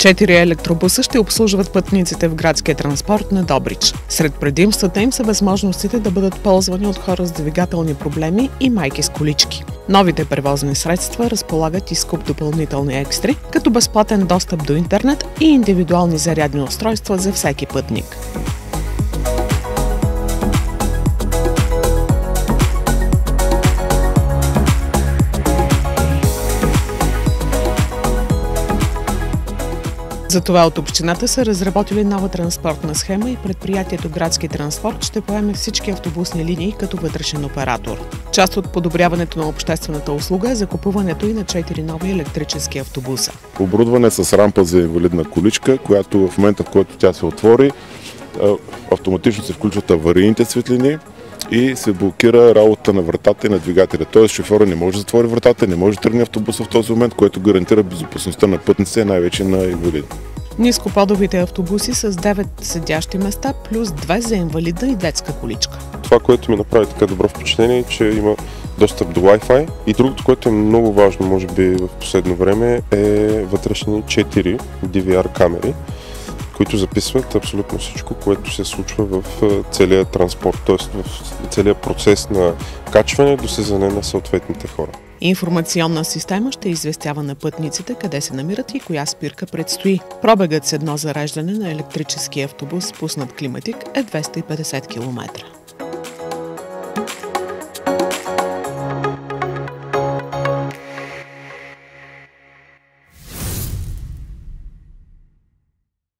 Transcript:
4 електробуса ще обслужват пътниците в градския транспорт на Добрич. Сред предимствата им са възможностите да бъдат ползвани от хора с двигателни проблеми и майки с колички. Новите превозни средства разполагат и с куп допълнителни екстри, като безплатен достъп до интернет и индивидуални зарядни устройства за всеки пътник. Затова от общината са разработили нова транспортна схема и предприятието Градски транспорт ще поеме всички автобусни линии като вътрешен оператор. Част от подобряването на обществената услуга е закупуването и на 4 нови електрически автобуса. Оборудване с рампа за инвалидна количка, която в момента, в който тя се отвори, автоматично се включват аварийните светлини и се блокира работата на вратата и на двигателя. Тоест шофьора не може да затвори вратата, не може да тръгне автобуса в този момент, което гарантира безопасността на пътниците, най-вече на инвалиди. Нископодовите автобуси с 9 седящи места плюс 2 за инвалидна и детска количка. Това, което ми направи така добро впечатление, е, че има достъп до Wi-Fi. И другото, което е много важно, може би в последно време, е вътрешни 4 DVR камери, които записват абсолютно всичко, което се случва в целия транспорт, т.е. в целия процес на качване до слизане на съответните хора. Информационна система ще известява на пътниците къде се намират и коя спирка предстои. Пробегът с едно зареждане на електрически автобус, пуснат климатик, е 250 км.